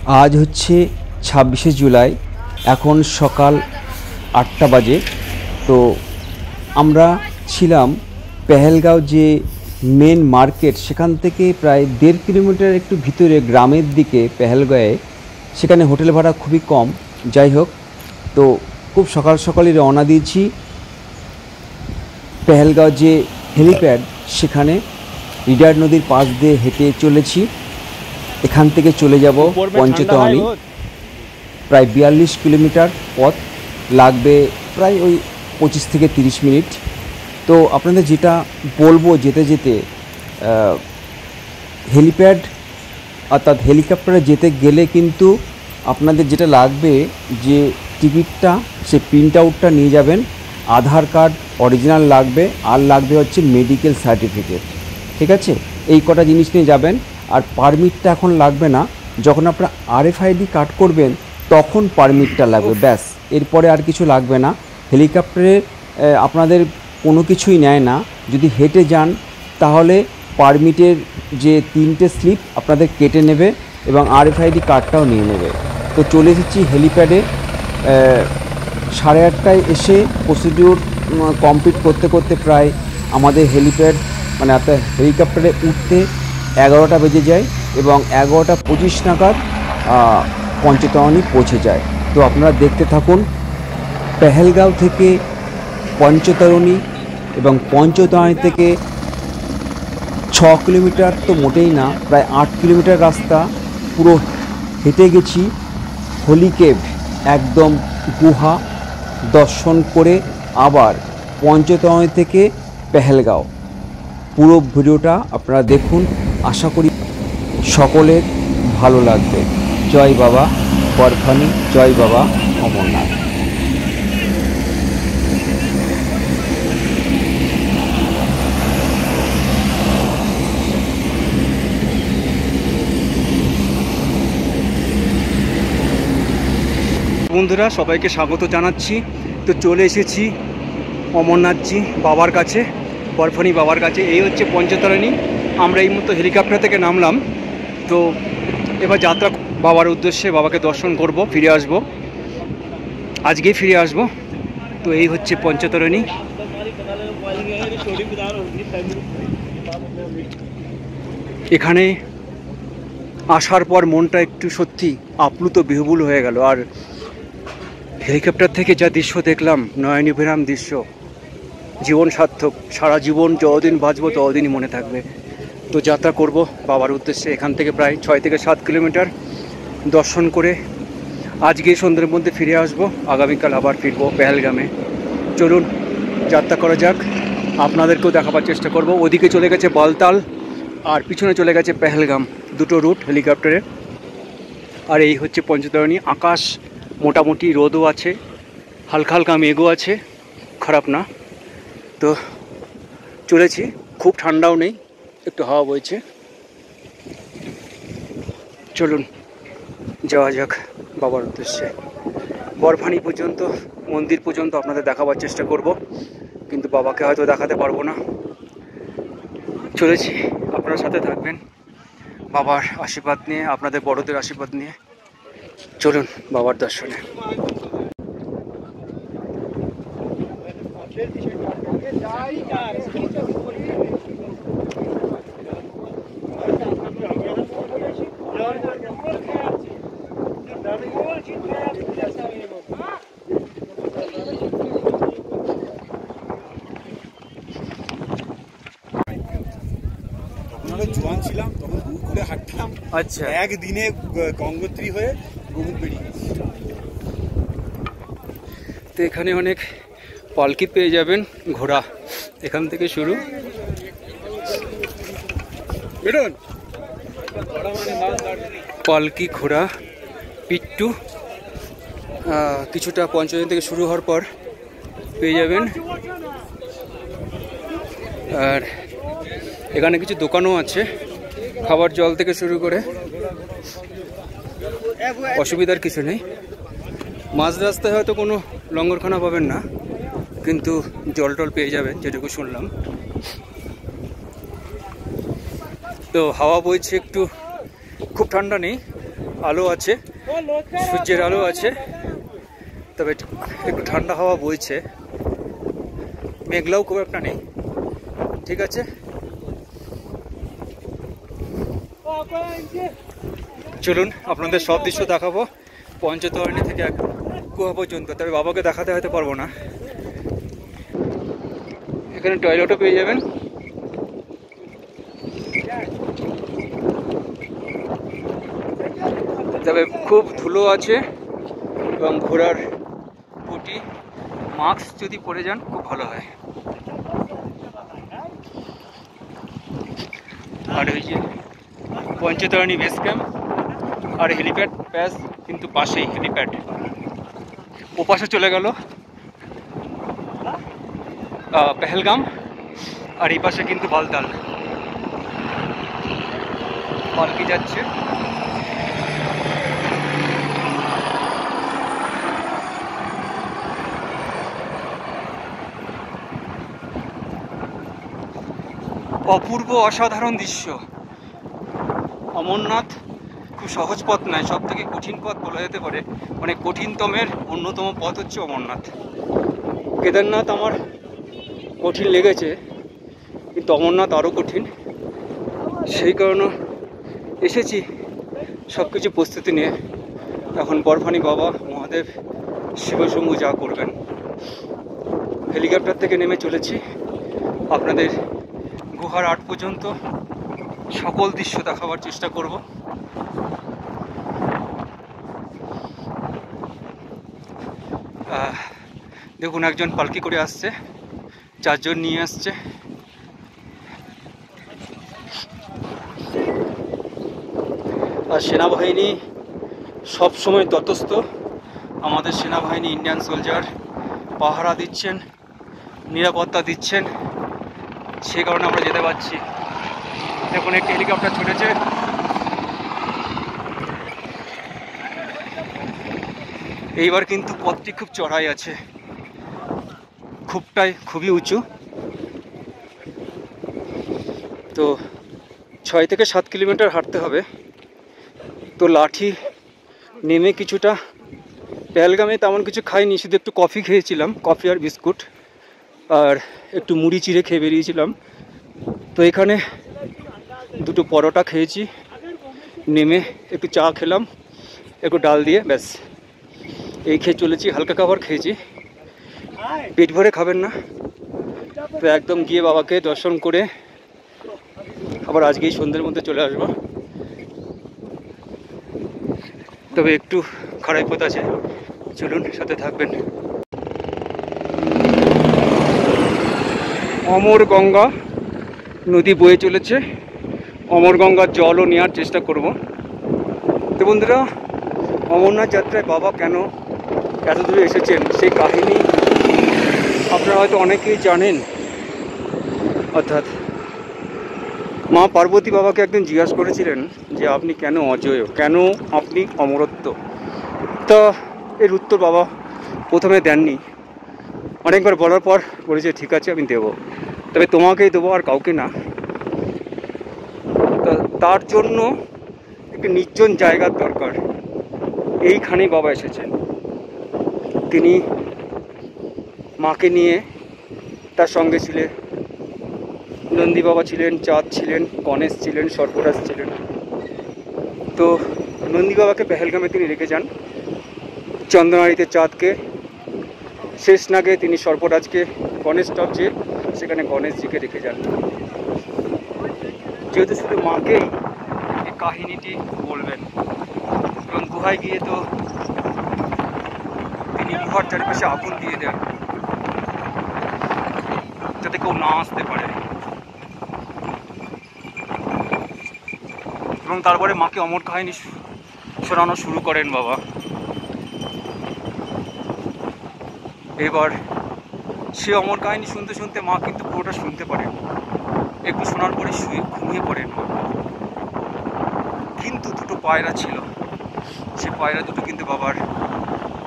আজ হচ্ছে 26শে জুলাই, এখন সকাল 8টা বাজে। তো আমরা ছিলাম পেহেলগাঁও যে মেন মার্কেট, সেখান থেকে প্রায় 1.5 কিলোমিটার একটু ভিতরে গ্রামের দিকে পেহেলগাঁয়ে, সেখানে হোটেল ভাড়া খুবই কম। যাই হোক, তো খুব সকাল সকালই রওনা দিয়েছি পেহেলগাঁও যে হেলিপ্যাড, সেখানে রিডার নদীর পাশ দিয়ে হেঁটে চলেছি। এখান থেকে চলে যাব পঞ্চতওয়ানি, প্রায় 42 কিলোমিটার পথ লাগবে, প্রায় ওই 25 থেকে 30 মিনিট। তো আপনাদের যেটা বলবো, যেতে যেতে হেলিপ্যাড অর্থাৎ হেলিকপ্টারে যেতে গেলে কিন্তু আপনাদের যেটা লাগবে, যে টিকিটটা, সে প্রিন্ট আউটটা নিয়ে যাবেন, আধার কার্ড অরিজিনাল লাগবে, আর লাগবে হচ্ছে মেডিকেল সার্টিফিকেট। ঠিক আছে, এই কটা জিনিস নিয়ে যাবেন। আর পারমিটটা এখন লাগবে না, যখন আপনারা RFID কার্ড করবেন তখন পারমিটটা লাগবে, ব্যাস। এরপরে আর কিছু লাগবে না। হেলিকপ্টারে আপনাদের কোনো কিছুই নেয় না। যদি হেঁটে যান তাহলে পারমিটের যে 3টে স্লিপ আপনাদের কেটে নেবে এবং RFID কার্ডটাও নিয়ে নেবে। তো চলে এসেছি হেলিপ্যাডে। 8:30টায় এসে প্রসিডিউর কমপ্লিট করতে করতে প্রায় আমাদের হেলিপ্যাড মানে আপনার হেলিকপ্টারে উঠতে 11টা বেজে যায় এবং 11টা 25 নাগাদ পঞ্চতওয়ানি পৌঁছে যায়। তো আপনারা দেখতে থাকুন। পেহেলগাঁও থেকে পঞ্চতরণী এবং পঞ্চতওয়ানি থেকে 6 কিলোমিটার তো মোটেই না, প্রায় 8 কিলোমিটার রাস্তা পুরো হেঁটে গেছি। হোলি কেভ, একদম গুহা দর্শন করে আবার পঞ্চতওয়ানি থেকে পেহেলগাঁও। পুরো ভিডিওটা আপনারা দেখুন, আশা করি সকলের ভালো লাগবে। জয় বাবা বরফানি, জয় বাবা অমরনাথ। বন্ধুরা, সবাইকে স্বাগত জানাচ্ছি। তো চলে এসেছি অমরনাথজি বাবার কাছে, বরফানি বাবার কাছে। এই হচ্ছে পঞ্চতরণী। আমরা এই মতো হেলিকপ্টার থেকে নামলাম। তো এবার যাত্রা বাবার উদ্দেশ্যে, বাবাকে দর্শন করব, ফিরে আসব, আজকেই ফিরে আসব। তো এই হচ্ছে পঞ্চতরণী। এখানে আসার পর মনটা একটু সত্যি আপ্লুত বিহ্বল হয়ে গেল। আর হেলিকপ্টার থেকে যা দৃশ্য দেখলাম, নয়নাভিরাম দৃশ্য, জীবন সার্থক। সারা জীবন যতদিন বাঁচবো ততদিনই মনে থাকবে। তো যাত্রা করব বাবার উদ্দেশ্যে। এখান থেকে প্রায় 6 থেকে 7 কিলোমিটার দর্শন করে আজকে সন্ধ্যের মধ্যে ফিরে আসব। আগামীকাল আবার ফিরবো পেহেলগামে। চলুন যাত্রা করা যাক, আপনাদেরকেও দেখাবার চেষ্টা করব। ওদিকে চলে গেছে বালতাল আর পিছনে চলে গেছে পেহেলগাম, দুটো রুট হেলিকপ্টারে। আর এই হচ্ছে পঞ্চতরণী। আকাশ মোটামুটি রোদও আছে, হালকা হালকা মেঘও আছে, খারাপ না। তো চলেছি, খুব ঠান্ডাও নেই, একটু হাওয়া বইছে। চলুন যাওয়া যাক বাবার উদ্দেশ্যে। বরফানি পর্যন্ত, মন্দির পর্যন্ত আপনাদের দেখাবার চেষ্টা করব, কিন্তু বাবাকে হয়তো দেখাতে পারবো না। চলেছি, আপনারা সাথে থাকবেন বাবার আশীর্বাদ নিয়ে, আপনাদের বড়দের আশীর্বাদ নিয়ে। চলুন বাবার দর্শনে। জোয়ান ছিলাম তখন দূর করে হাঁটতাম। আচ্ছা, একদিনে গঙ্গোত্রী হয়ে বহু বেরিয়ে গেছি। তো এখানে অনেক পালকি পেয়ে যাবেন, ঘোড়া এখান থেকে শুরু। পালকি, ঘোড়া, পিট্টু কিছুটা পঞ্চতওয়ানি থেকে শুরু হওয়ার পর পেয়ে যাবেন। আর এখানে কিছু দোকানও আছে, খাবার জল থেকে শুরু করে, অসুবিধার কিছু নেই। মাঝ রাস্তায় হয়তো কোনো লঙ্গরখানা পাবেন না, কিন্তু জল টল পেয়ে যাবেন যেটুকু শুনলাম। তো হাওয়া বইছে একটু, খুব ঠান্ডা নেই, আলো আছে, সূর্যের আলো আছে, তবে একটু ঠান্ডা হাওয়া বইছে, মেঘলাও খুব একটা নেই। ঠিক আছে, চলুন আপনাদের সব দৃশ্য দেখাবো পঞ্চতরণী থেকে গুহা পর্যন্ত। তবে বাবাকে দেখাতে হয়তো পারবো না। এখানে টয়লেটও পেয়ে যাবেন। তবে খুব ধুলো আছে এবং ঘোড়ার পটি, মাস্ক যদি পরে যান খুব ভালো হয়। আর ওই যে পঞ্চতরণী বেস ক্যাম্প আর হেলিপ্যাড প্যাস কিন্তু পাশেই, হেলিপ্যাড ওপাশে চলে গেল পেহেলগাম, আর এই পাশে কিন্তু বালতাল, পালকি যাচ্ছে। অপূর্ব অসাধারণ দৃশ্য। অমরনাথ খুব সহজ পথ নয়, সব থেকে কঠিন পথ বলা যেতে পারে, মানে কঠিনতমের অন্যতম পথ হচ্ছে অমরনাথ। কেদারনাথ আমার কঠিন লেগেছে, কিন্তু অমরনাথ আরও কঠিন। সেই কারণে এসেছি সব কিছু প্রস্তুতি নিয়ে। এখন বরফানি বাবা, মহাদেব, শিবশম্ভু যা করবেন। হেলিকপ্টার থেকে নেমে চলেছি, আপনাদের গুহার আট পর্যন্ত সকল দৃশ্য দেখাবার চেষ্টা করব। দেখুন একজন পালকি করে আসছে, চারজন নিয়ে আসছে। আর সেনাবাহিনী সব সময় তটস্থ। আমাদের সেনাবাহিনী, ইন্ডিয়ান সোলজার পাহারা দিচ্ছেন, নিরাপত্তা দিচ্ছেন, সে কারণে আমরা যেতে পারছি। দেখুন একটি হেলিকপ্টার ছুটেছে। এইবার কিন্তু পথটি খুব চড়াই আছে, খুবই উঁচু। তো 6 থেকে 7 কিলোমিটার হাঁটতে হবে। তো লাঠি নেমে কিছুটা, পেহেলগামে তেমন কিছু খাইনি, শুধু একটু কফি খেয়েছিলাম, কফি আর বিস্কুট, আর একটু মুড়ি চিড়ে খেয়ে বেরিয়েছিলাম। তো এখানে দুটো পরোটা খেয়েছি, নেমে একটু চা খেলাম একটু ডাল দিয়ে, ব্যাস এই খেয়ে চলেছি। হালকা খাবার খেয়েছি, পেট ভরে খাবেন না। তো একদম গিয়ে বাবাকে দর্শন করে আবার আজকেই সন্ধ্যের মধ্যে চলে আসবো। তবে একটু খারাপ পথ আছে, চলুন সাথে থাকবেন। অমর গঙ্গা নদী বয়ে চলেছে, অমর গঙ্গার জলও নেওয়ার চেষ্টা করব। তো বন্ধুরা, অমরনাথ যাত্রায় বাবা কেন এত দূরে এসেছেন সেই কাহিনী আপনারা হয়তো অনেকেই জানেন। অর্থাৎ মা পার্বতী বাবাকে একদিন জিজ্ঞাসা করেছিলেন যে আপনি কেন অজেয়, কেন আপনি অমরত্ব। তা এর উত্তর বাবা প্রথমে দেননি, অনেকবার বলার পর বলেছে ঠিক আছে আমি দেবো, তবে তোমাকেই দেবো আর কাউকে না। তার জন্য একটি নির্জন জায়গার দরকার। এইখানেই বাবা এসেছেন। তিনি মাকে নিয়ে, তার সঙ্গে ছিলেন নন্দী বাবা ছিলেন, চাঁদ ছিলেন, গণেশ ছিলেন, সর্পরাজ ছিলেন। তো নন্দী বাবাকে পেহেলগামে তিনি রেখে যান, চন্দ্রনারীতে চাঁদকে, শেষনাগে তিনি সর্পরাজকে, গণেশ টপজে সেখানে গণেশজিকে রেখে যান। যেহেতু শুধু মাকেই এই কাহিনীটি বলবেন, এবং গুহায় গিয়ে তো তিনি গুহার চারিপাশে আগুন দিয়ে দেন যাতে কেউ না আসতে পারে, এবং তারপরে মাকে অমর কাহিনী শোনানো শুরু করেন বাবা। এবার সে অমর কাহিনী শুনতে শুনতে মা কিন্তু পুরোটা শুনতে পারেন, একটু শোনার পরে ঘুমিয়ে পড়েন। কিন্তু দুটো পায়রা ছিল, সে পায়রা দুটো কিন্তু বাবার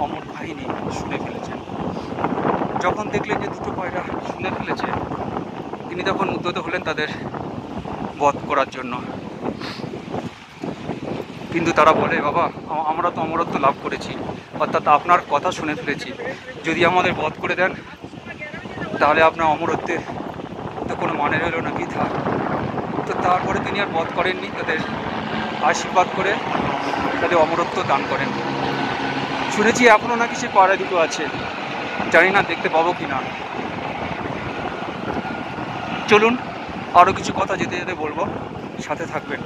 অমর কাহিনী শুনে ফেলেছেন। যখন দেখলেন যে দুটো পায়রা শুনে ফেলেছে, তিনি তখন উদ্যত হলেন তাদের বধ করার জন্য। কিন্তু তারা বলে বাবা আমরা তো অমরত্ব লাভ করেছি, অর্থাৎ আপনার কথা শুনে ফেলেছি, যদি আমাদের বধ করে দেন তাহলে আপনার অমরত্বের তো কোনো মানে রইল না, বৃথা। তো তারপরে তিনি আর বধ করেননি, তাদের আশীর্বাদ করে তাদের অমরত্ব দান করেন। শুনেছি এখনও নাকি সে পাড়া দুটো আছে, জানি না দেখতে পাবো কি না। চলুন আরও কিছু কথা যেতে যেতে বলবো, সাথে থাকবেন।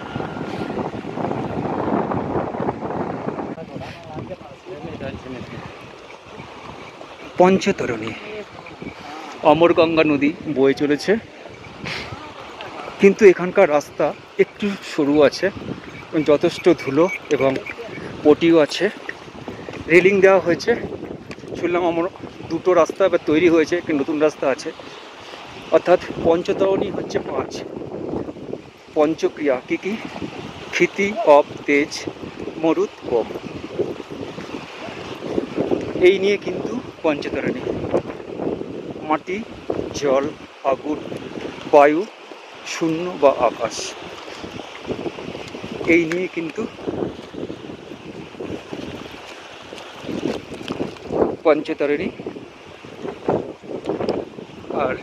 পঞ্চতরণী অমরগঙ্গা নদী বয়ে চলেছে, কিন্তু এখানকার রাস্তা একটু সরু আছে, যথেষ্ট ধুলো এবং পটিও আছে, রেলিং দেওয়া হয়েছে। শুনলাম আমার দুটো রাস্তা এবার তৈরি হয়েছে, একটি নতুন রাস্তা আছে। অর্থাৎ পঞ্চতরণী হচ্ছে 5, পঞ্চক্রিয়া কী কী? ক্ষিতি, অপ, তেজ, মরুত, কপ, এই নিয়ে কিন্তু পঞ্চতরণী। মাটি, জল, আগুন, বায়ু, শূন্য বা আকাশ, এই নিয়ে কিন্তু পঞ্চতরণী। আর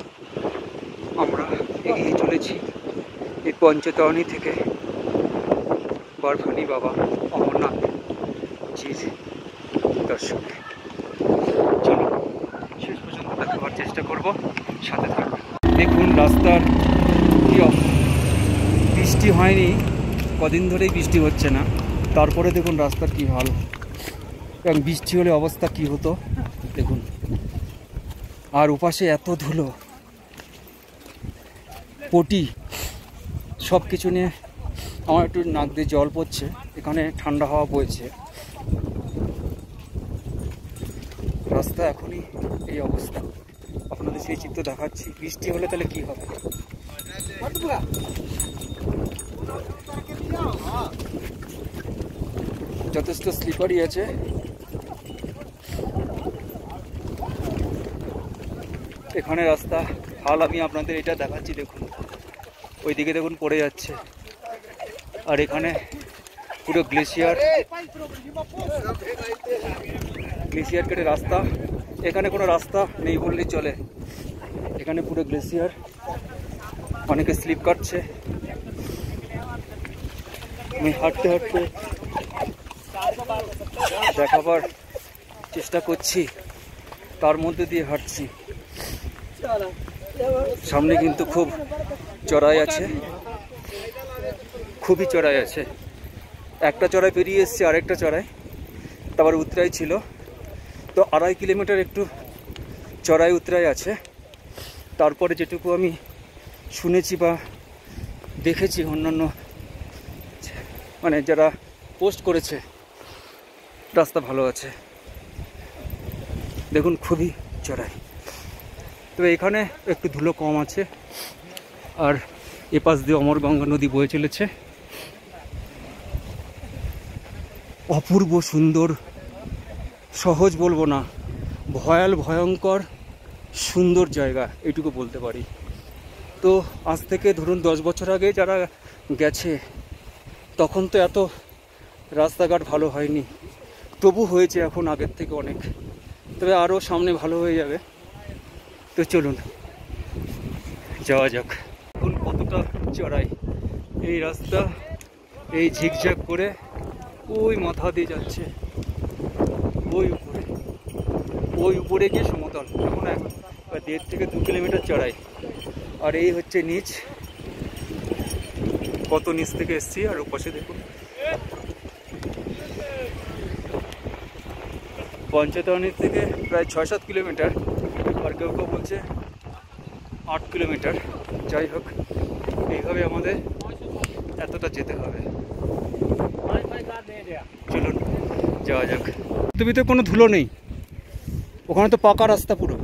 আমরা এগিয়ে চলেছি এই পঞ্চতরণী থেকে বরফানি বাবা অমরনাথ জির দর্শনে। চলুন শেষ পর্যন্ত দেখাবার চেষ্টা করব, সাথে থাকবেন। দেখুন রাস্তার কি বৃষ্টি হয়নি, কদিন ধরেই বৃষ্টি হচ্ছে না, তারপরে দেখুন রাস্তার কি হাল, এবং বৃষ্টি হলে অবস্থা কি হতো দেখুন। আর ওপাশে এত ধুলো, পটি, সব কিছু নিয়ে আমার একটু নাক দিয়ে জল পড়ছে। এখানে ঠান্ডা হাওয়া বইছে, রাস্তা এখনই এই অবস্থা। আপনাদের সেই চিত্র দেখাচ্ছি। বৃষ্টি হলে তাহলে কি হবে? যথেষ্ট স্লিপারই আছে। এখানে রাস্তা হাল আমি আপনাদের এটা দেখাচ্ছি, দেখুন ওইদিকে দেখুন পড়ে যাচ্ছে। আর এখানে পুরো গ্লেশিয়ার কেটে রাস্তা, এখানে কোনো রাস্তা নেই বললেই চলে। এখানে পুরো গ্লেশিয়ার, অনেকে স্লিপ কাটছে। আমি হাঁটতে হাঁটতে দেখাবার চেষ্টা করছি, তার মধ্যে দিয়ে হাঁটছি। সামনে কিন্তু খুব চড়াই আছে, খুবই চড়াই আছে। একটা চড়াই পেরিয়ে এসছে আরেকটা চড়াই, তারপর উতরাই ছিল। তো 2.5 কিলোমিটার একটু চড়াই উতরাই আছে। তারপরে যেটুকু আমি শুনেছি বা দেখেছি অন্যান্য মানে যারা পোস্ট করেছে, রাস্তা ভালো আছে। দেখুন খুবই চড়াই, তবে এখানে একটু ধুলো কম আছে। আর এপাশ দিয়ে অমরগঙ্গা নদী বয়ে চলেছে। অপূর্ব সুন্দর, সহজ বলবো না, ভয়ঙ্কর সুন্দর জায়গা, এইটুকু বলতে পারি। তো আজ থেকে ধরুন 10 বছর আগে যারা গেছে, তখন তো এত রাস্তাঘাট ভালো হয়নি, তবু হয়েছে এখন আগের থেকে অনেক, তবে আরও সামনে ভালো হয়ে যাবে। তো চলুন যাওয়া যাক। এখন কতটা চড়াই এই রাস্তা, এই ঝিকঝাক করে ওই মাথা দিয়ে যাচ্ছে, ওই উপরে গিয়ে সমতল। এখন 1.5 থেকে 2 কিলোমিটার চড়াই। আর এই হচ্ছে নিচ, কত নিচ থেকে এসছি। আর ওপাশে দেখুন পঞ্চতরণীর থেকে প্রায় 6-7 কিলোমিটার, আর কেউ কেউ বলছে 8 কিলোমিটার। যাই হোক, এইভাবে আমাদের এতটা যেতে হবে। চলুন যাওয়া যাক। পৃথিবীতে কোনো ধুলো নেই, ওখানে তো পাকা রাস্তা পুরো,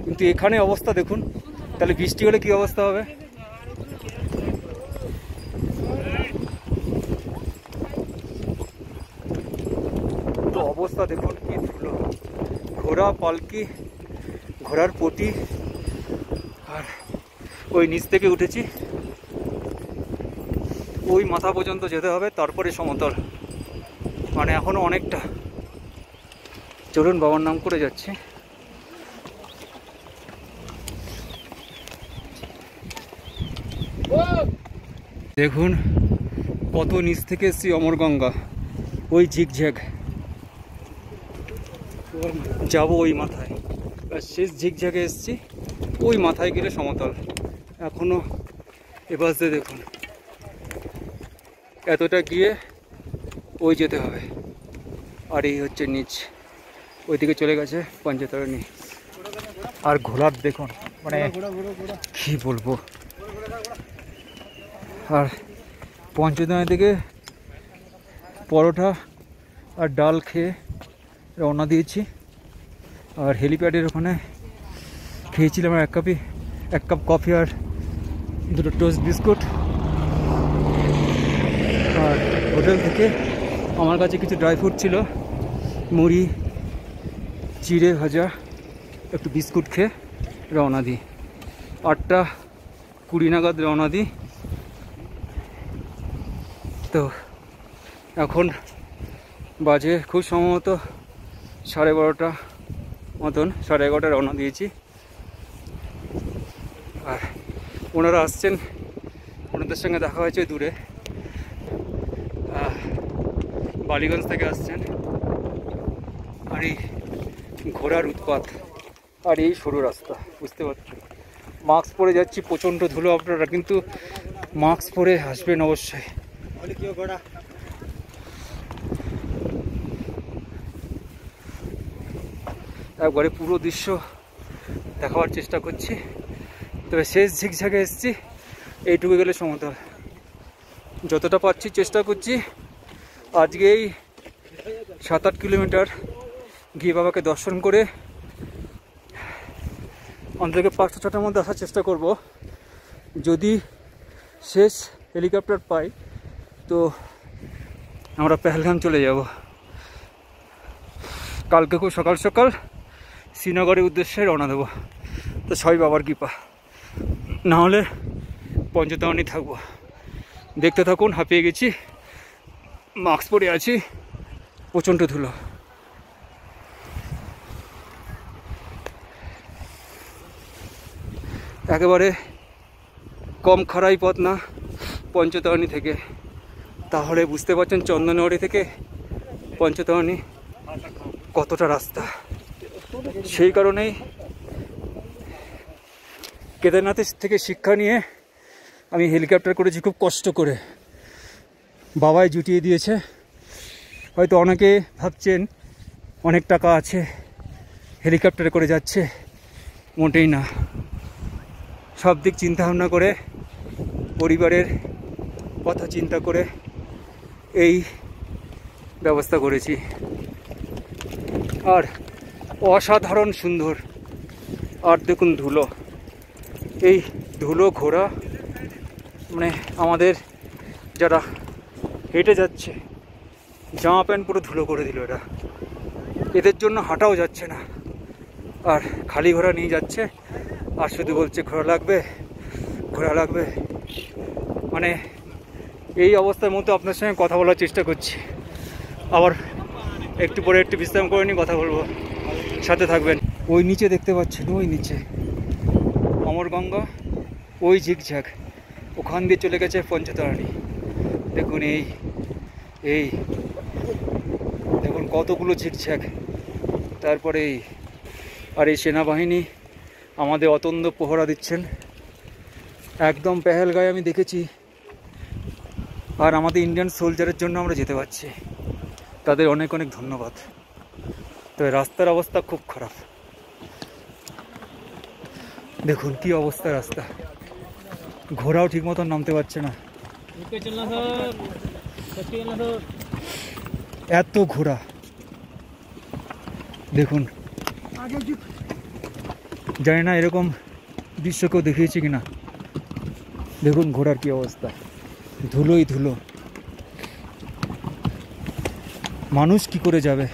কিন্তু এখানে অবস্থা দেখুন। তাহলে বৃষ্টি হলে কি অবস্থা হবে? তো অবস্থা দেখুন কি ধুলো, ঘোড়া পালকি, ঘোড়ার পটি। আর ওই নিচ থেকে উঠেছি, ওই মাথা পর্যন্ত যেতে হবে, তারপরে সমতল, মানে এখনো অনেকটা। চলুন বাবার নাম করে যাচ্ছি। দেখুন কত নিচ থেকে এসছি অমরগঙ্গা, ওই ঝিকঝ্যাক যাব ওই মাথায়, আর শেষ ঝিকঝ্যাকে এসছি, ওই মাথায় গেলে সমতল। এখনো এবারে দেখুন এতটা গিয়ে ওই যেতে হবে, আর এই হচ্ছে নিচ, ওইদিকে চলে গেছে পঞ্চতারণী। আর ঘোড়ার দেখুন, মানে কি বলবো। আর পঞ্চতারণী থেকে পরোটা আর ডাল খেয়ে রওনা দিয়েছি। আর হেলিপ্যাডের ওখানে খেয়েছিলাম এক কাপ কফি আর দুটো টোস্ট বিস্কুট। আর হোটেল থেকে আমার কাছে কিছু ড্রাই ফ্রুট ছিল, মুড়ি, চিড়ে ভাজা, একটু বিস্কুট খেয়ে রওনা দিই। 8:20 নাগাদ রওনা দিই। তো এখন বাজে খুব সম্ভবত 12:30 মতন, 11:30 রওনা দিয়েছি। আর ওনারা আসছেন, ওনাদের সঙ্গে দেখা হয়েছে দূরে, বালিগঞ্জ থেকে আসছেন। আর এই ঘোড়ার উৎপাত, আর এই সরু রাস্তা, বুঝতে পারছেন। মাস্ক পরে যাচ্ছি, প্রচণ্ড ধুলো, আপনারা কিন্তু মাস্ক পরে আসবেন অবশ্যই। একবারে পুরো দৃশ্য দেখাবার চেষ্টা করছি। তবে শেষ ঝিকঝাকে এসছি, এইটুকু গেলে সমতল। যতটা পারছি চেষ্টা করছি। আজকে এই 7-8 কিলোমিটার গিয়ে বাবাকে দর্শন করে অন্তত 5-6টার মধ্যে আসার চেষ্টা করব। যদি শেষ হেলিকপ্টার পাই তো আমরা পেহেলগাম চলে যাব। কালকে খুব সকাল সকাল শ্রীনগরের উদ্দেশ্যে রওনা দেবো। তো সবাই বাবার কৃপা, নাহলে পঞ্চতারণী থাকবো। দেখতে থাকুন, হাঁপিয়ে গেছি, মাস্ক পরে আছি, প্রচণ্ড ধুলো। একেবারে কম খারাই পথ না পঞ্চতারণী থেকে, তাহলে বুঝতে পারছেন চন্দননগরী থেকে পঞ্চতারণী কতটা রাস্তা। সেই কারণেই কেদারনাথের থেকে শিক্ষা নিয়ে আমি হেলিকপ্টার করেছি খুব কষ্ট করে, বাবাই জুটিয়ে দিয়েছে। হয়তো অনেকে ভাবছেন অনেক টাকা আছে হেলিকপ্টারে করে যাচ্ছে, মোটেই না। সব দিক চিন্তা ভাবনা করে, পরিবারের কথা চিন্তা করে এই ব্যবস্থা করেছি। আর অসাধারণ সুন্দর। আর দেখুন ধুলো, এই ধুলো ঘোড়া, মানে আমাদের যারা হেঁটে যাচ্ছে জামা প্যান্ট পুরো ধুলো করে দিল এরা। এদের জন্য হাঁটাও যাচ্ছে না, আর খালি ঘোড়া নিয়ে যাচ্ছে, আর শুধু বলছে ঘোড়া লাগবে, ঘোড়া লাগবে। মানে এই অবস্থার মধ্যে আপনার সঙ্গে কথা বলার চেষ্টা করছি। আবার একটু পরে একটু বিশ্রাম করে নিয়ে কথা বলবো, সাথে থাকবেন। ওই নিচে দেখতে পাচ্ছেন, ওই নিচে অমরগঙ্গা, ওই ঝিকঝ্যাক, ওখান দিয়ে চলে গেছে পঞ্চতারণী। দেখুন এই দেখুন কতগুলো ঝিকঝ্যাক। তারপরে আর এই সেনাবাহিনী আমাদের অতন্দ পহরা দিচ্ছেন একদম পেহেলগাঁয়ে, আমি দেখেছি। আর আমাদের ইন্ডিয়ান সোলজারের জন্য আমরা যেতে পারছি, তাদের অনেক অনেক ধন্যবাদ। তবে রাস্তার অবস্থা খুব খারাপ, দেখুন কি অবস্থা রাস্তা, ঘোড়াও ঠিক মতন নামতে পারছে না, এত ঘোড়া। দেখুন, জানি না এরকম দৃশ্য কেউ দেখিয়েছি কিনা। দেখুন ঘোড়ার কি অবস্থা, ধুলোই ধুলো। মানুষ কি করে যাবে,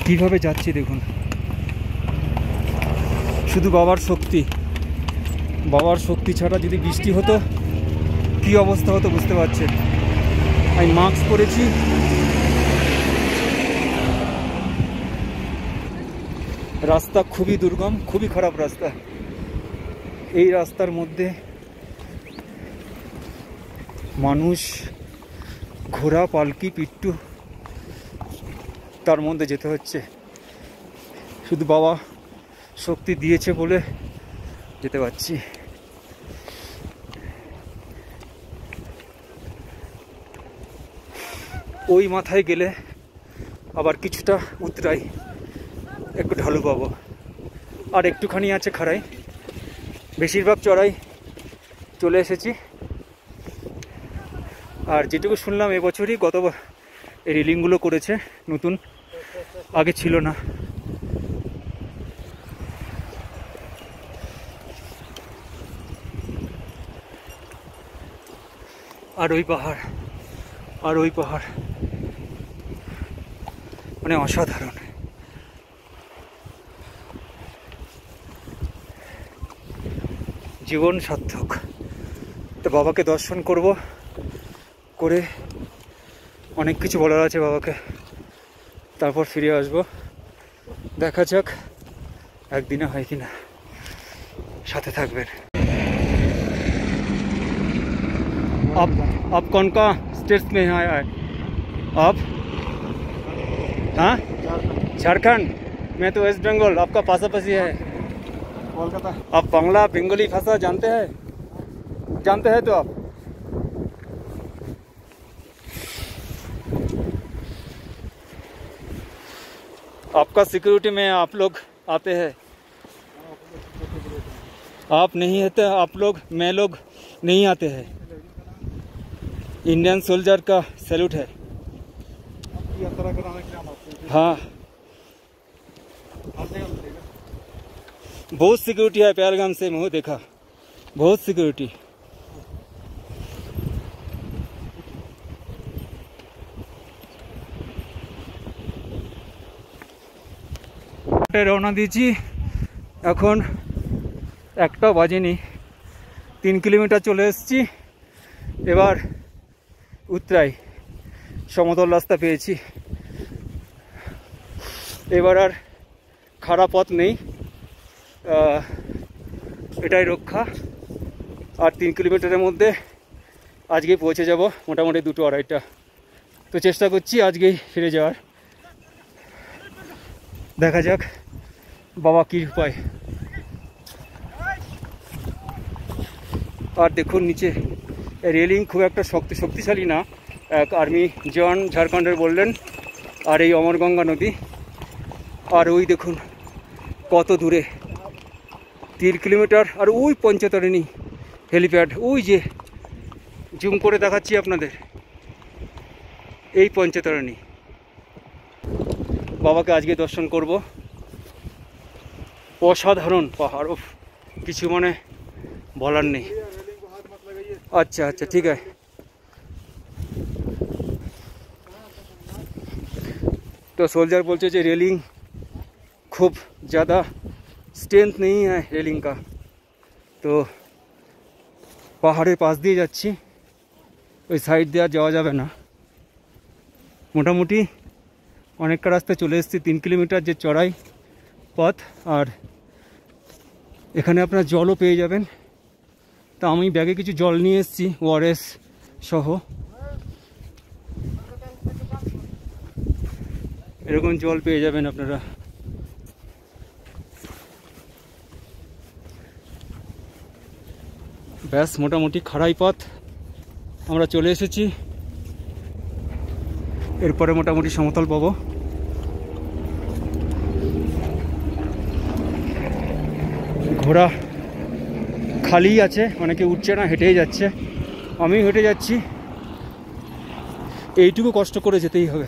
কিভাবে যাচ্ছি দেখুন। শুধু বাবার শক্তি, বাবার শক্তি ছাড়া যদি বৃষ্টি হতো কি অবস্থা হতো বুঝতে পারছেন। আমি মাস্ক পরেছি, রাস্তা খুবই দুর্গম, খুবই খারাপ রাস্তা। এই রাস্তার মধ্যে মানুষ, ঘোড়া, পালকি, পিট্টু, তার মধ্যে যেতে হচ্ছে। শুধু বাবা শক্তি দিয়েছে বলে যেতে পারছি। ওই মাথায় গেলে আবার কিছুটা উতরাই, একটু ঢালু পাবো, আর একটুখানি আছে খাড়াই। বেশিরভাগ চড়াই চলে এসেছি। আর যেটুকু শুনলাম এবছরই এই রেলিংগুলো করেছে নতুন, আগে ছিল না। আর ওই পাহাড়, আর ওই পাহাড়, মানে অসাধারণ। জীবন সার্থক। তো বাবাকে দর্শন করব, করে অনেক কিছু বলার আছে বাবাকে, তারপর ফিরে আসবো। দেখা যাক একদিনে হয় কিনা, সাথে থাকবেন। आप कौन का स्टेट्स में आया है आप? हाँ, झारखंड। मैं तो वेस्ट बंगाल, आपका पासापासी है कोलकाता। आप बांग्ला बंगाली भाषा जानते हैं? जानते हैं तो आप? आपका सिक्योरिटी में आप लोग आते हैं? आप नहीं है तो आप लोग, मैं लोग नहीं आते हैं। इंडियन सोल्जर का सैल्यूट है। यात्रा कराने के लिए हम आते हैं। हाँ, बहुत सिक्योरिटी है पहलगाम से, मैं देखा बहुत सिक्योरिटी। রওনা দিয়েছি, এখন একটা বাজেনি, 3 কিলোমিটার চলে এসেছি। এবার উতরাই, সমতল রাস্তা পেয়েছি। এবার আর খারাপ পথ নেই, এটাই রক্ষা। আর 3 কিলোমিটারের মধ্যে আজকেই পৌঁছে যাব, মোটামুটি 2-2:30। তো চেষ্টা করছি আজকেই ফিরে যাওয়ার। দেখা যাক বাবা কী উপায়। আর দেখুন নিচে রেলিং খুব একটা শক্তিশালী না, এক আর্মি জওয়ান ঝাড়খণ্ডের বললেন। আর এই অমরগঙ্গা নদী, আর ওই দেখুন কত দূরে 3 কিলোমিটার। আর ওই পঞ্চতরণী হেলিপ্যাড, ওই যে জুম করে দেখাচ্ছি আপনাদের, এই পঞ্চতরণী। বাবাকে আজকে দর্শন করব। অসাধারণ পাহাড়, কিছু মানে বলার নেই। अच्छा अच्छा ठीक है। तो सोल्जर बोलते जो रेलिंग खूब ज़्यादा स्ट्रेंथ नहीं है रेलिंग का, तो পাহাড়ের পাশ দিয়ে যাচ্ছি, ওই সাইড দিয়ে আর যাওয়া যাবে না। মোটামুটি অনেকটা রাস্তা চলে এসেছি, 3 কিলোমিটার যে চড়াই পথ। আর এখানে আপনার জলও পেয়ে যাবেন। তা আমি ব্যাগে কিছু জল নিয়ে এসেছি, ওআরএস সহ। এরকম জল পেয়ে যাবেন আপনারা। ব্যাস মোটামুটি খাড়াই পথ আমরা চলে এসেছি। এরপরে মোটামুটি সমতল পাবো। ঘোড়া খালি আছে, অনেকে উঠছে না, হেঁটেই যাচ্ছে। আমি হেঁটে যাচ্ছি, এইটুকু কষ্ট করে যেতেই হবে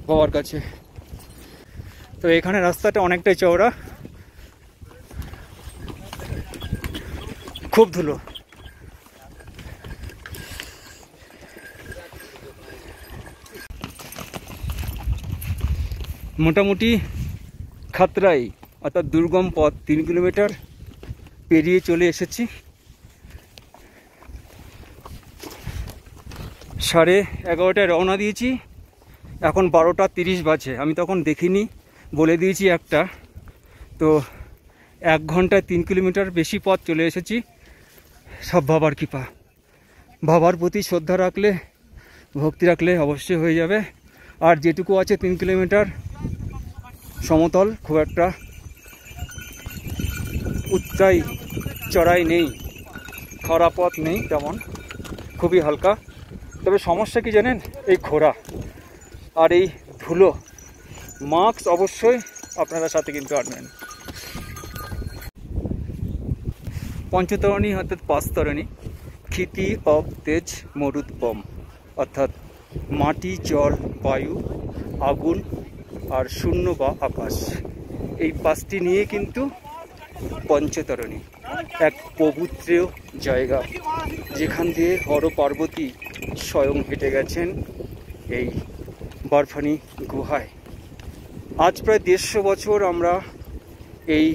বাবার কাছে। তো এখানে রাস্তাটা অনেকটাই চওড়া, খুব ধুলো। মোটামুটি খাতরাই অর্থাৎ দুর্গম পথ 3 কিলোমিটার পেরিয়ে চলে এসেছি। 11:30 রওনা দিয়েছি, এখন 12:30 বাজে। আমি তখন দেখিনি, বলে দিয়েছি একটা। তো 1 ঘন্টায় 3 কিলোমিটার বেশি পথ চলে এসেছি। সব বাবার কৃপা, বাবার প্রতি শ্রদ্ধা রাখলে, ভক্তি রাখলে অবশ্যই হয়ে যাবে। আর যেটুকু আছে 3 কিলোমিটার সমতল, খুব একটা উচ্চাই চড়াই নেই, খারাপ পথ নেই তেমন, খুবই হালকা। তবে সমস্যা কি জানেন, এই ঘোড়া আর এই ধুলো। মাস্ক অবশ্যই আপনারা সাথে কিন্তু আনবেন। পঞ্চতরণী অর্থাৎ 5 তরণী, ক্ষিতি অব তেজ মরুদ্বম, অর্থাৎ মাটি, জল, বায়ু, আগুন আর শূন্য বা আকাশ। এই 5টি নিয়ে কিন্তু পঞ্চতরণী, এক পবিত্র জায়গা যেখান দিয়ে হর পার্বতী স্বয়ং হেঁটে গেছেন এই বরফানি গুহায়। আজ প্রায় 150 বছর আমরা এই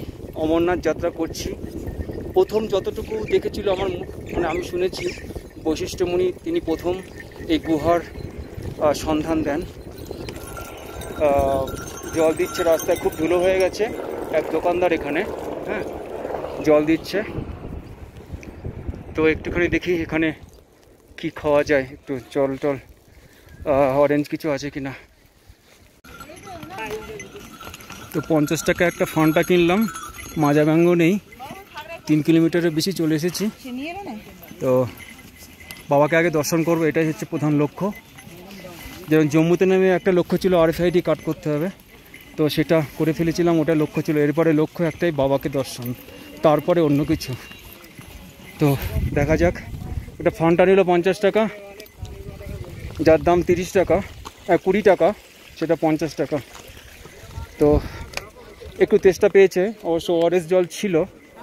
অমরনাথ যাত্রা করছি। প্রথম যতটুকু দেখেছিল আমার, মানে আমি শুনেছি, বশিষ্ঠ মুনি তিনি প্রথম এই গুহার সন্ধান দেন। জল দিচ্ছে রাস্তায়, খুব ধুলো হয়ে গেছে। এক দোকানদার এখানে জল দিচ্ছে। তো একটুখানি দেখি এখানে কি খাওয়া যায়, একটু জল টল, অরেঞ্জ কিছু আছে কিনা। তো 50 টাকা একটা ফান্টা কিনলাম, মাজা ব্যঙ্গ নেই। 3 কিলোমিটারের বেশি চলে এসেছি। তো বাবাকে আগে দর্শন করবো, এটাই হচ্ছে প্রধান লক্ষ্য। যেমন জম্মুতে নেমে একটা লক্ষ্য ছিল RFID কাট করতে হবে, তো সেটা করে ফেলেছিলাম, ওটা লক্ষ্য ছিল। এরপরে লক্ষ্য একটাই, বাবাকে দর্শন, তারপরে অন্য কিছু। তো দেখা যাক। এটা ফান্টা নিল 50 টাকা, যার দাম 30 টাকা, 20 টাকা, সেটা 50 টাকা। তো একটু তেষ্টা পেয়েছে, অবশ্য ওআরএস জল ছিল,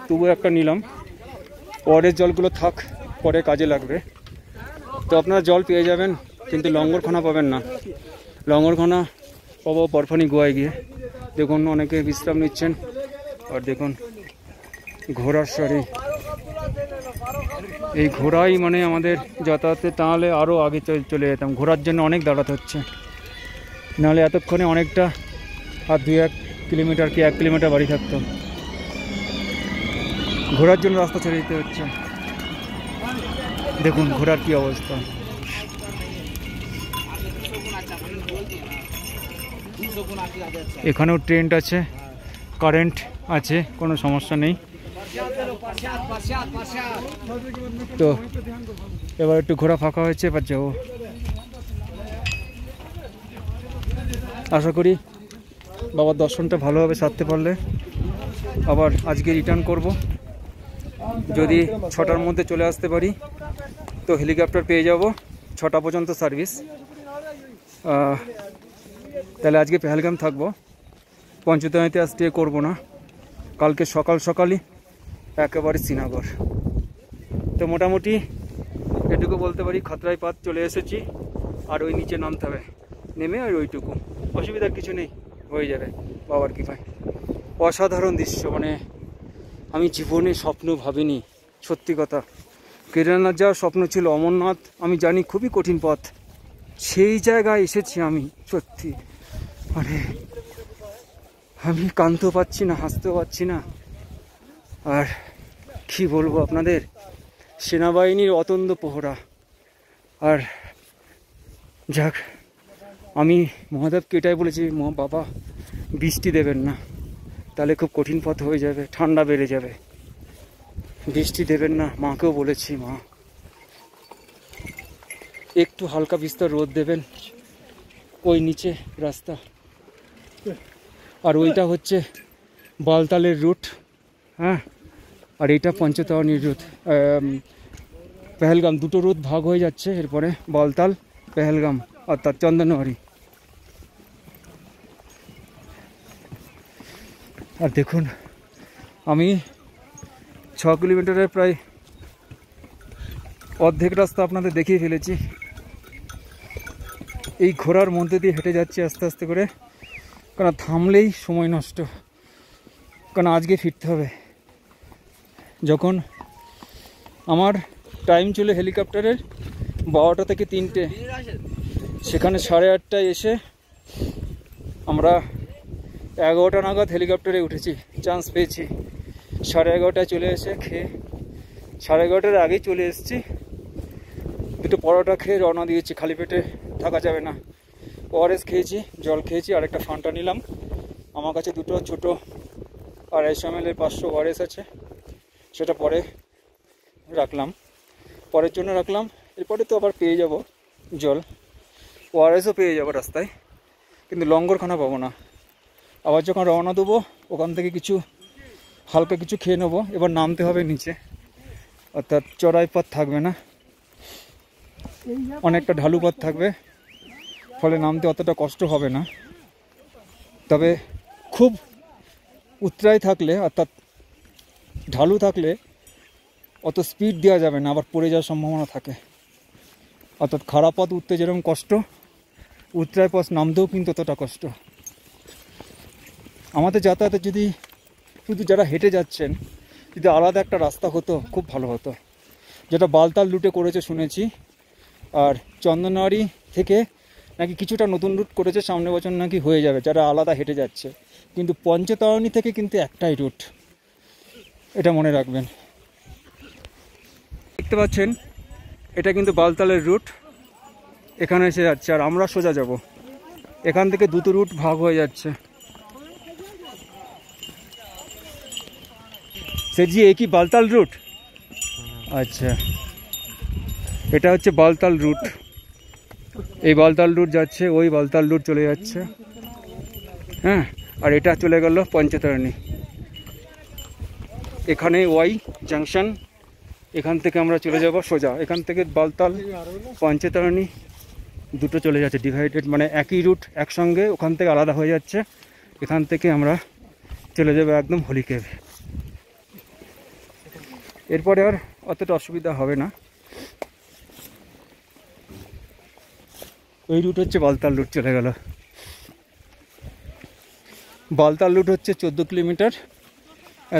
তবু একটা নিলাম। ওআরএস জলগুলো থাক, পরে কাজে লাগবে। তো আপনারা জল পেয়ে যাবেন, কিন্তু লঙ্গরখানা পাবেন না। লঙ্গরখানা পাবো বরফানি গোয়ায় গিয়ে। দেখুন অনেকে বিশ্রাম নিচ্ছেন, আর দেখুন ঘোড়ার সারি। এই ঘোড়াই মানে আমাদের যাতায়াতে, তাহলে আরও আগে চলে যেতাম। ঘোড়ার জন্য অনেক দাঁড়াতে হচ্ছে, নাহলে এতক্ষণে অনেকটা, আর 2-1 কিলোমিটার কি 1 কিলোমিটার বাড়ি থাকতো। ঘোড়ার জন্য রাস্তা ছেড়ে দিতে হচ্ছে। দেখুন ঘোড়ার কি অবস্থা। এখানেও ট্রেন্ড আছে, কারেন্ট আছে, কোনো সমস্যা নেই। তো এবার একটু ঘোড়া ফাঁকা হয়েছে, এবার যাবো। আশা করি বাবার দর্শনটা ভালোভাবে সারতে পারলে আবার আজকে রিটার্ন করব। যদি 6টার মধ্যে চলে আসতে পারি তো হেলিকপ্টার পেয়ে যাব, 6টা পর্যন্ত সার্ভিস। তাহলে আজকে পেহেলগাম থাকবো, পঞ্চতরণীতে আর স্টে করবো না। কালকে সকাল সকালই একেবারে শ্রীনগর। তো মোটামুটি এটুকু বলতে পারি, খাতরাই পাত চলে এসেছি। আর ওই নিচে নামতে হবে, নেমে আর ওইটুকু, অসুবিধার কিছু নেই, হয়ে যাবে বাবার কৃপায়। অসাধারণ দৃশ্য, মানে আমি জীবনে স্বপ্ন ভাবিনি, সত্যি কথা। কেদারনাথ যাওয়ার স্বপ্ন ছিল, অমরনাথ আমি জানি খুবই কঠিন পথ, সেই জায়গায় এসেছি আমি। সত্যি মানে আমি কাঁদতেও পাচ্ছি না, হাসতেও পাচ্ছি না। আর কি বলবো আপনাদের, সেনাবাহিনীর অতন্দ্র প্রহরা। আর যাক, আমি মহাদেবকে এটাই বলেছি, বাবা বৃষ্টি দেবেন না, তাহলে খুব কঠিন পথ হয়ে যাবে, ঠান্ডা বেড়ে যাবে, বৃষ্টি দেবেন না। মাকেও বলেছি, মা একটু হালকা বিস্তর রোদ দেবেন। ওই নিচে রাস্তা, আর ওইটা হচ্ছে বালতালের রুট, হ্যাঁ, আর এইটা পঞ্চতরণীর রুট। পেহেলগাম, দুটো রুট ভাগ হয়ে যাচ্ছে এরপরে, বালতাল, পেহেলগাম, অর্থাৎ চন্দনওয়ারি। আর দেখুন আমি 6 কিলোমিটারের প্রায় অর্ধেক রাস্তা আপনাদের দেখিয়ে ফেলেছি। এই ঘোড়ার মধ্যে দিয়ে হেঁটে যাচ্ছি আস্তে আস্তে করে, কারণ থামলেই সময় নষ্ট, কারণ আজকে ফিরতে হবে। যখন আমার টাইম ছিল হেলিকপ্টারের 12টা থেকে 3টে, সেখানে 8:30টায় এসে আমরা 11টা নাগাদ হেলিকপ্টারে উঠেছি, চান্স পেয়েছি। 11:30টায় চলে এসে খেয়ে 11:30টার আগেই চলে এসেছি। দুটো পরোটা খেয়ে রওনা দিয়েছি, খালি পেটে থাকা যাবে না। ওআরএস খেয়েছি, জল খেয়েছি, আর একটা ফান্টা নিলাম। আমার কাছে দুটো ছোটো 250 ml 500 ওআরএস আছে, সেটা পরে রাখলাম, পরের জন্য রাখলাম। এরপরে তো আবার পেয়ে যাব জল, ওআরএসও পেয়ে যাবো রাস্তায়, কিন্তু লঙ্গরখানা পাবো না। আবার যখন রওনা দেবো ওখান থেকে কিছু হালকা কিছু খেয়ে নেবো। এবার নামতে হবে নিচে, অর্থাৎ চড়াই পথ থাকবে না, অনেকটা ঢালু পথ থাকবে, ফলে নামতে অতটা কষ্ট হবে না। তবে খুব উতরাই থাকলে, অর্থাৎ ঢালু থাকলে অত স্পিড দেওয়া যাবে না, আবার পড়ে যাওয়ার সম্ভাবনা থাকে। অর্থাৎ খারাপ পথ উঠতে যেরকম কষ্ট, উতরাই পথ নামতেও কিন্তু ততটা কষ্ট। আমাদের যাতায়াতে যদি শুধু যারা হেঁটে যাচ্ছেন, যদি আলাদা একটা রাস্তা হতো খুব ভালো হতো, যেটা বালতাল রুটে করেছে শুনেছি। আর চন্দননগরী থেকে নাকি কিছুটা নতুন রুট করেছে, সামনের বছর নাকি হয়ে যাবে যারা আলাদা হেঁটে যাচ্ছে। কিন্তু পঞ্চতারণী থেকে কিন্তু একটাই রুট, এটা মনে রাখবেন। দেখতে পাচ্ছেন এটা কিন্তু বালতালের রুট, এখানে এসে যাচ্ছে, আর আমরা সোজা যাব। এখান থেকে দুটো রুট ভাগ হয়ে যাচ্ছে। সেজি এ কি বালতাল রুট? আচ্ছা, এটা হচ্ছে বালতাল রুট। এই বালতাল রুট যাচ্ছে, ওই বালতাল রুট চলে যাচ্ছে, হ্যাঁ। আর এটা চলে গেল পঞ্চতারণী। এখানে ওয়াই জাংশন, এখান থেকে আমরা চলে যাব সোজা। এখান থেকে বালতাল, পঞ্চতারণী দুটো চলে যাচ্ছে ডিভাইডেড, মানে একই রুট একসঙ্গে, ওখান থেকে আলাদা হয়ে যাচ্ছে। এখান থেকে আমরা চলে যাব একদম হলিকেভ। এরপরে আর অতটা অসুবিধা হবে না। ওই রুট হচ্ছে বালতাল রুট চলে গেল। বালতাল রুট হচ্ছে 14 কিলোমিটার,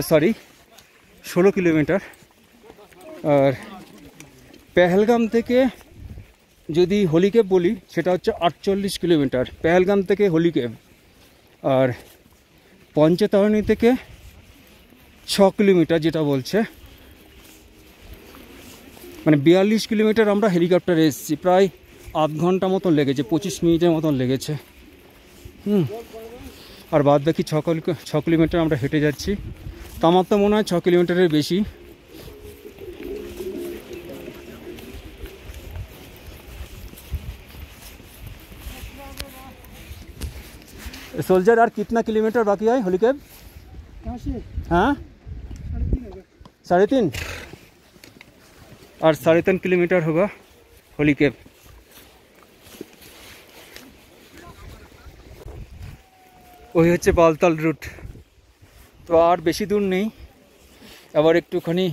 16 কিলোমিটার। আর পেহেলগাম থেকে যদি হলিকেভ বলি সেটা হচ্ছে 48 কিলোমিটার, পেহেলগাম থেকে হলিকেভ। আর পঞ্চতারণী থেকে 6 কিলোমিটার যেটা বলছে, মানে 42 কিলোমিটার আমরা হেলিকপ্টারে এসেছি। প্রায় আধ ঘন্টা মতন লেগেছে, 25 মিনিটের মতন লেগেছে। আর বাদ বাকি 6 কিলোমিটার আমরা হেঁটে যাচ্ছি। তো আমার তো মনে হয় 6 কিলোমিটারের বেশি। सोल्जर यार कितना किलोमीटर बाकी है होलीकेव? हाँ 3.5 और 3.5 किलोमीटर होगा होलीकेव। वही হচ্ছে বালতাল রুট। তো আর বেশি দূর নেই, আবার একটুখানি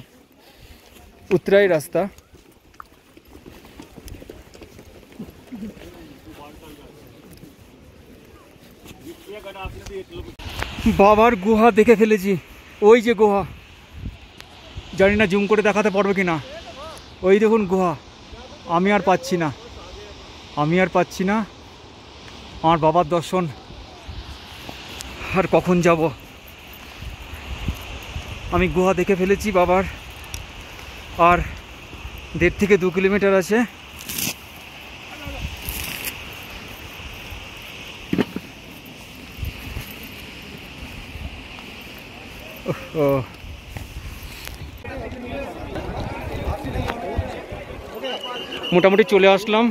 উতরাই রাস্তা। বাবার গুহা দেখে ফেলেছি, ওই যে গুহা, জানি না জুম করে দেখাতে পারবো কি না। ওই দেখুন গুহা, আমি আর পাচ্ছি না, আমার বাবার দর্শন আর কখন যাব। আমি গুহা দেখে ফেলেছি বাবার, আর 1.5 থেকে 2 কিলোমিটার আছে। মোটামুটি চলে আসলাম।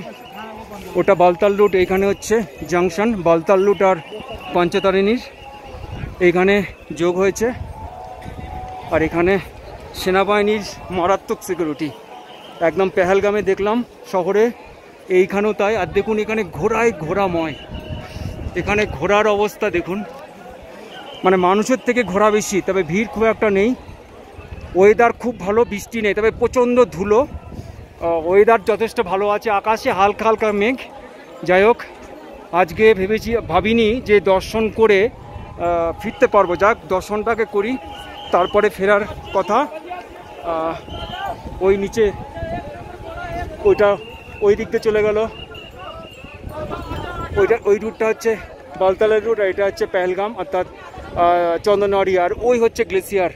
ওটা বালতাল রুট, এইখানে হচ্ছে জাংশন বালতাল রুট আর পঞ্চতারিণীর, এইখানে যোগ হয়েছে। আর এখানে সেনাবাহিনীর মারাত্মক সিকিউরিটি, একদম পেহেলগামে দেখলাম শহরে, এইখানেও তাই। আর দেখুন এখানে ঘোড়ায় ঘোড়াময়, এখানে ঘোড়ার অবস্থা দেখুন, মানে মানুষের থেকে ঘোড়া বেশি, তবে ভিড় খুব একটা নেই। ওয়েদার খুব ভালো, বৃষ্টি নেই, তবে প্রচণ্ড ধুলো। ওয়েদার যথেষ্ট ভালো আছে, আকাশে হালকা হালকা মেঘ। যাই হোক, আজকে ভাবিনি যে দর্শন করে ফিরতে পারবো। যাক, দর্শনটাকে করি, তারপরে ফেরার কথা। ওই নিচে ওই দিক দিয়ে চলে গেল, ওই রুটটা হচ্ছে বালতালের রুট, আর এটা হচ্ছে পেহেলগাম অর্থাৎ চন্দনওয়ারি, আর ওই হচ্ছে গ্লেসিয়ার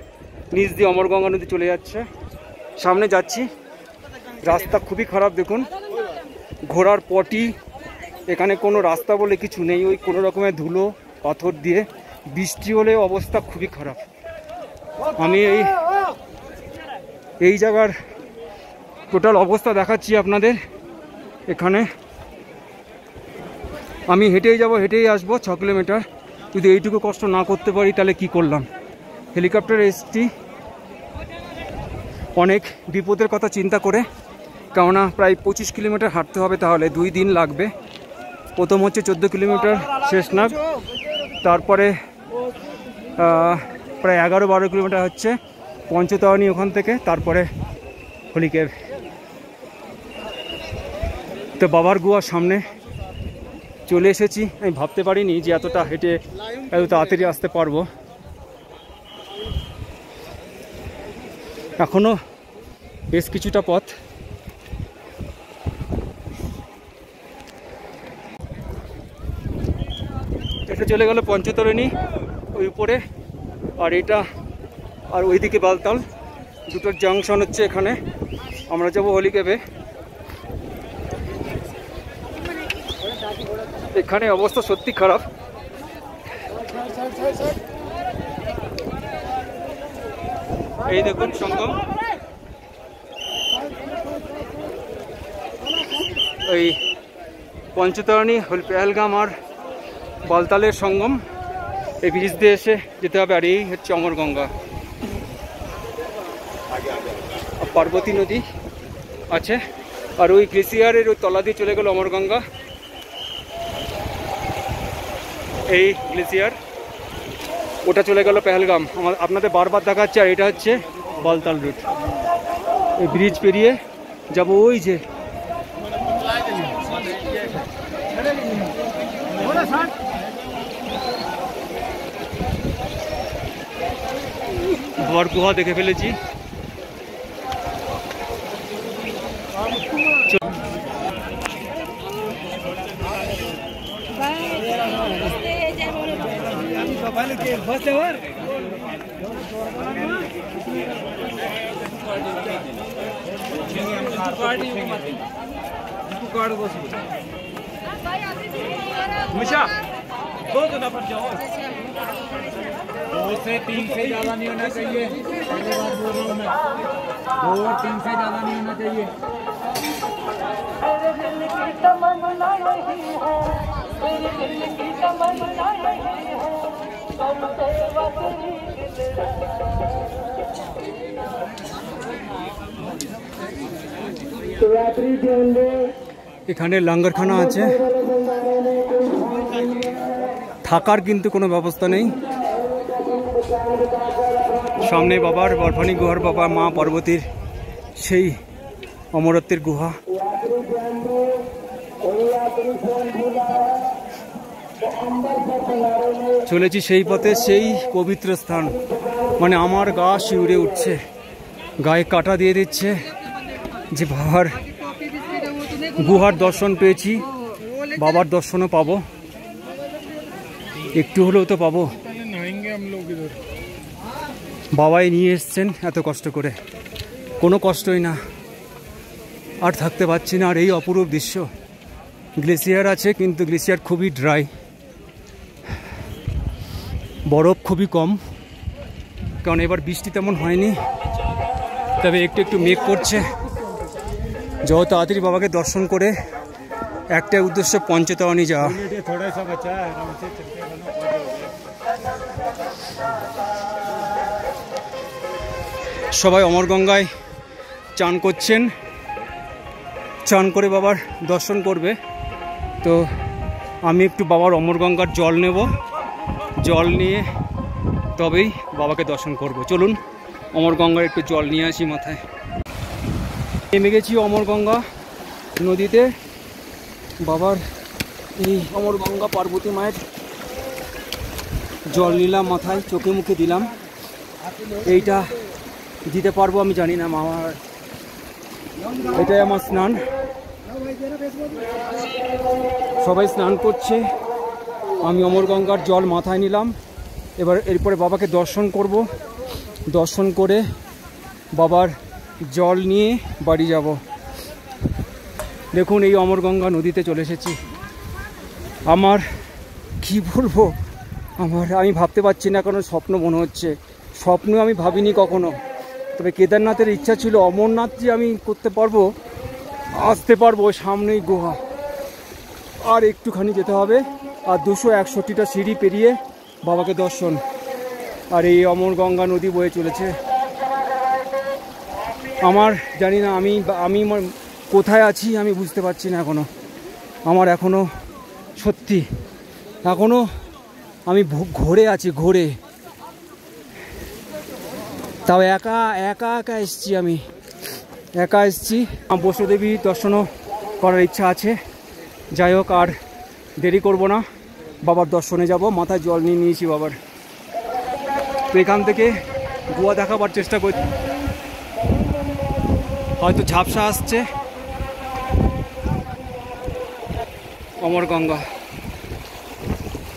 নিচ দিয়ে অমরগঙ্গা নদী চলে যাচ্ছে। সামনে যাচ্ছি, রাস্তা খুবই খারাপ দেখুন, ঘোড়ার পটি, এখানে কোনো রাস্তা বলে কিছু নেই, ওই কোনো রকমের ধুলো পাথর দিয়ে, বৃষ্টি হলে অবস্থা খুবই খারাপ। আমি এই জায়গার টোটাল অবস্থা দেখাচ্ছি আপনাদের। এখানে আমি হেঁটেই যাব, হেঁটেই আসবো 6 কিলোমিটার, যদি এইটুকু কষ্ট না করতে পারি তাহলে কি করলাম। হেলিকপ্টারে এসছি অনেক বিপদের কথা চিন্তা করে, কেননা প্রায় 25 কিলোমিটার হাঁটতে হবে, তাহলে 2 দিন লাগবে। প্রথম হচ্ছে 14 কিলোমিটার শেষনাগ, তারপরে প্রায় 11-12 কিলোমিটার হচ্ছে পঞ্চতরণী ওখান থেকে, তারপরে হলিকেভ। তো বাবার গুহার সামনে চলে এসেছি। আমি ভাবতে পারিনি যে এতটা হেঁটে এত তাড়াতাড়ি আসতে পারবো। এখনো বেশ কিছুটা পথ। এটা চলে গেল পঞ্চতরণী ওই উপরে, আর এটা আর ওইদিকে বালতাল, দুটোর জাংশন হচ্ছে এখানে। আমরা যাবো হলিকেভে। এখানে অবস্থা সত্যি খারাপ। এই দেখুন সঙ্গম, এই পঞ্চতরণী পেহেলগাম আর বালতালের সঙ্গম, এই ব্রিজ দিয়ে এসে যেতে হবে। আর এই হচ্ছে অমরগঙ্গা, পার্বতী নদী আছে, আর ওই গ্লেসিয়ারের ওই তলা দিয়ে চলে গেল অমরগঙ্গা। এই গ্লেসিয়ার, ওটা চলে গেল পেহেলগাম। আপনাদের বারবার দেখাচ্ছে। আর এটা হচ্ছে বালতাল রুট। এই ব্রিজ পেরিয়ে যাব ওই যে ঘর গুহা দেখে ফেলেছি। दो से 3 से ज़्यादा नहीं होना चाहिए। पहले बार बोल रहा हूँ मैं, 2 और 3 से ज़्यादा नहीं होना चाहिए। এখানে লঙ্গরখানা আছে, থাকার কিন্তু কোনো ব্যবস্থা নেই। সামনে বাবার বরফানি গুহার, বাবা মা পার্বতীর সেই অমরত্বের গুহা। চলেছি সেই পথে, সেই পবিত্র স্থান। মানে আমার গা শিউরে উঠছে, গায়ে কাটা দিয়ে দিচ্ছে যে বাবার গুহার দর্শন পেয়েছি, বাবার দর্শনও পাবো, একটু হলেও তো পাবো। বাবাই নিয়ে এসছেন এত কষ্ট করে, কোনো কষ্টই না, আর থাকতে পারছি না। আর এই অপরূপ দৃশ্য, গ্লেসিয়ার আছে কিন্তু গ্লেসিয়ার খুবই ড্রাই, বরফ খুবই কম, কারণ এবার বৃষ্টি তেমন হয়নি, তবে একটু একটু মেঘ করছে। যত তাড়াতাড়ি বাবাকে দর্শন করে একটাই উদ্দেশ্য, পঞ্চতরণী যাওয়া। সবাই অমরগঙ্গায় চান করছেন, চান করে বাবার দর্শন করবে। তো আমি একটু বাবার অমরগঙ্গার জল নেব, জল নিয়ে তবেই বাবাকে দর্শন করব। চলুন অমরগঙ্গার একটু জল নিয়ে আসি মাথায়। নেমে গেছি অমরগঙ্গা নদীতে। বাবার এই অমরগঙ্গা পার্বতী মায়ের জল নিলাম মাথায়, চোখে মুখে দিলাম। এইটা দিতে পারবো আমি জানি না, মামার এটাই আমার স্নান। সবাই স্নান করছে, আমি অমরগঙ্গার জল মাথায় নিলাম। এরপরে বাবাকে দর্শন করব, দর্শন করে বাবার জল নিয়ে বাড়ি যাব। দেখুন এই অমরগঙ্গা নদীতে চলে এসেছি। আমার কি বলবো, আমি ভাবতে পারছি না, কারণ স্বপ্ন মনে হচ্ছে। স্বপ্ন আমি ভাবিনি কখনো। তবে কেদারনাথের ইচ্ছা ছিল, অমরনাথ যে আমি করতে পারবো, আসতে পারবো। সামনেই গুহা, আর একটুখানি যেতে হবে, আর 261টা সিঁড়ি পেরিয়ে বাবাকে দর্শন। আর এই অমরগঙ্গা নদী বয়ে চলেছে। আমার জানি না আমি কোথায় আছি, আমি বুঝতে পারছি না এখনও। আমার এখনও সত্যি এখনও আমি ঘোরে আছি, ঘোরে। তাও একা একা একা এসছি, আমি একা এসছি। বৈষ্ণোদেবী দর্শনও করার ইচ্ছা আছে। যাই হোক, আর দেরি করব না, বাবার দর্শনে যাব। মাথায় জল নিয়ে নিয়েছি বাবার। তো এখান থেকে গোয়া দেখাবার চেষ্টা করছি। হয়তো ঝাপসা আসছে। অমরগঙ্গা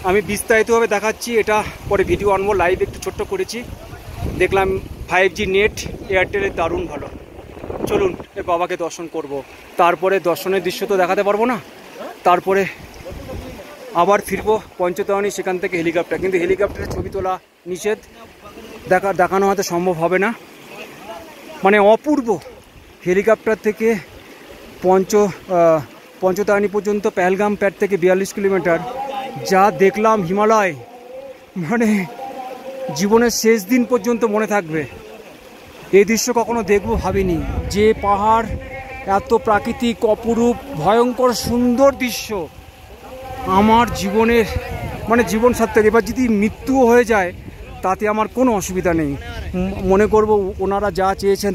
আমি বিস্তারিতভাবে দেখাচ্ছি, এটা পরে ভিডিও আনবো। লাইভ একটু ছোট্ট করেছি, দেখলাম 5G নেট এয়ারটেলের দারুণ ভালো। চলুন এ বাবাকে দর্শন করব, তারপরে দর্শনের দৃশ্য তো দেখাতে পারবো না। তারপরে আবার ফিরবো পঞ্চতরণী, সেখান থেকে হেলিকপ্টার। কিন্তু হেলিকপ্টারের ছবি তোলা নিষেধ, দেখানো হয়তো সম্ভব হবে না। মানে অপূর্ব। হেলিকপ্টার থেকে পঞ্চতরণী পর্যন্ত পেহেলগাম প্যাড থেকে 42 কিলোমিটার যা দেখলাম, হিমালয়, মানে জীবনের শেষ দিন পর্যন্ত মনে থাকবে। এই দৃশ্য কখনো দেখবো ভাবিনি। যে পাহাড়, এত প্রাকৃতিক অপরূপ ভয়ঙ্কর সুন্দর দৃশ্য আমার জীবনের মানে জীবন সার্থক। এবার যদি মৃত্যুও হয়ে যায় তাতে আমার কোনো অসুবিধা নেই। মনে করব ওনারা যা চেয়েছেন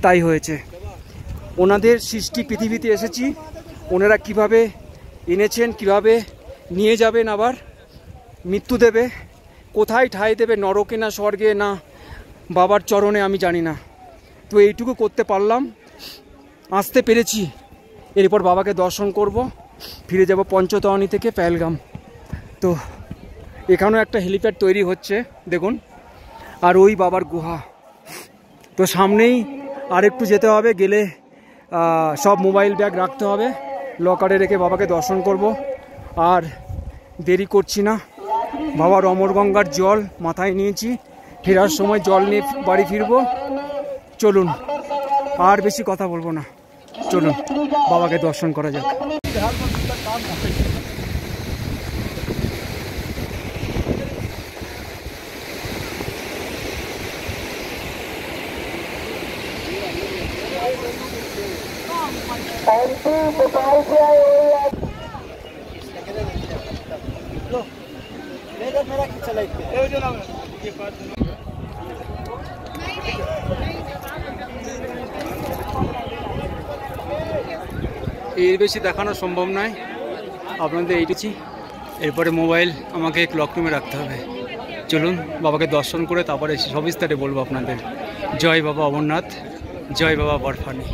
তাই হয়েছে। ওনাদের সৃষ্টি পৃথিবীতে এসেছি, ওনারা কিভাবে এনেছেন, কিভাবে নিয়ে যাবেন, আবার মৃত্যু দেবে, কোথায় ঠাঁই দেবে, নরকে না স্বর্গে না বাবার চরণে, আমি জানি না। তো এইটুকু করতে পারলাম, আসতে পেরেছি। এরপর বাবাকে দর্শন করব, ফিরে যাব পঞ্চতরণী থেকে পেহেলগাম। তো এখানেও একটা হেলিপ্যাড তৈরি হচ্ছে দেখুন, আর ওই বাবার গুহা। তো সামনেই আর একটু যেতে হবে, গেলে সব মোবাইল ব্যাগ রাখতে হবে, লকারে রেখে বাবাকে দর্শন করব। আর দেরি করছি না, বাবার অমরগঙ্গার জল মাথায় নিয়েছি, ফেরার সময় জল নিয়ে বাড়ি ফিরবো। চলুন, আর বেশি কথা বলবো না, চলুন বাবাকে দর্শন করা যাক। এর বেশি দেখানো সম্ভব নয়, আপনাদের এইটুছি। এরপরে মোবাইল আমাকে ক্লকরুমে রাখতে হবে। চলুন বাবাকে দর্শন করে তারপরে সবিস্তারে বলবো আপনাদের। জয় বাবা অমরনাথ, জয় বাবা বরফানি।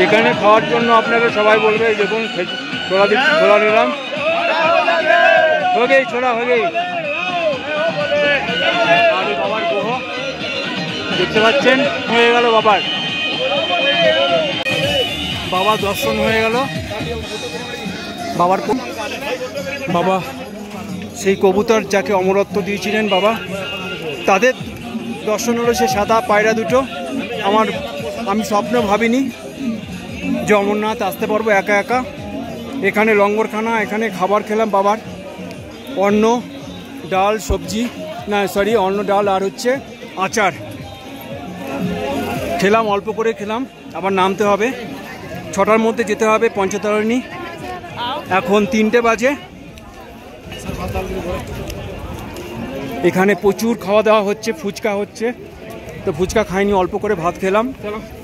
এখানে খাওয়ার জন্য আপনারা সবাই বলবে, দেখুন ছোলা নিলাম, হয়ে ছোলা হয়ে গেই। আর বাবার গ্রহ দেখতে পাচ্ছেন, হয়ে গেল বাবার দর্শন হয়ে গেল। বাবা সেই কবুতর যাকে অমরত্ব দিয়েছিলেন বাবা, তাদের দর্শন হলো সে সাদা পায়রা দুটো। আমি স্বপ্ন ভাবিনি যে অমরনাথ আসতে পারবো একা একা। এখানে লঙ্গরখানা, এখানে খাবার খেলাম বাবার, অন্ন ডাল সবজি, না সরি অন্ন ডাল আর হচ্ছে আচার খেলাম, অল্প করে খেলাম। আবার নামতে হবে, 6টার মধ্যে যেতে হবে পঞ্চতরণী। এখন 3টে বাজে। এখানে প্রচুর খাওয়া দাওয়া হচ্ছে, ফুচকা হচ্ছে। তো ফুচকা খাইনি, অল্প করে ভাত খেলাম।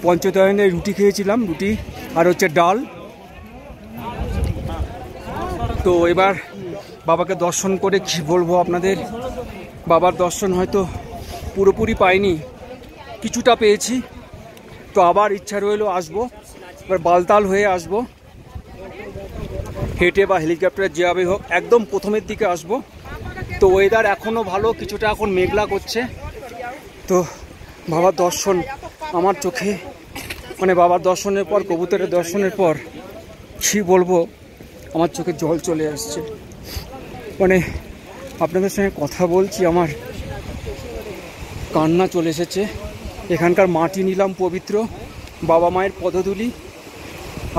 পঞ্চতরণীতে রুটি খেয়েছিলাম, রুটি আর হচ্ছে ডাল। তো এবার বাবাকে দর্শন করে কি বলবো আপনাদের, বাবার দর্শন হয়তো পুরোপুরি পাইনি, কিছুটা পেয়েছি। তো আবার ইচ্ছা রইলো আসবো, এবার বালতাল হয়ে আসবো, হেঁটে বা হেলিকপ্টারে যেভাবে হোক একদম প্রথমের দিকে আসবো। তো ওয়েদার এখনও ভালো, কিছুটা এখন মেঘলা করছে। তো বাবার দর্শন আমার চোখে, মানে বাবার দর্শনের পর, কবুতরের দর্শনের পর কী বলবো, আমার চোখে জল চলে আসছে। মানে আপনাদের সঙ্গে কথা বলছি, আমার কান্না চলে এসেছে। এখানকার মাটি নিলাম পবিত্র, বাবা মায়ের পদধূলি।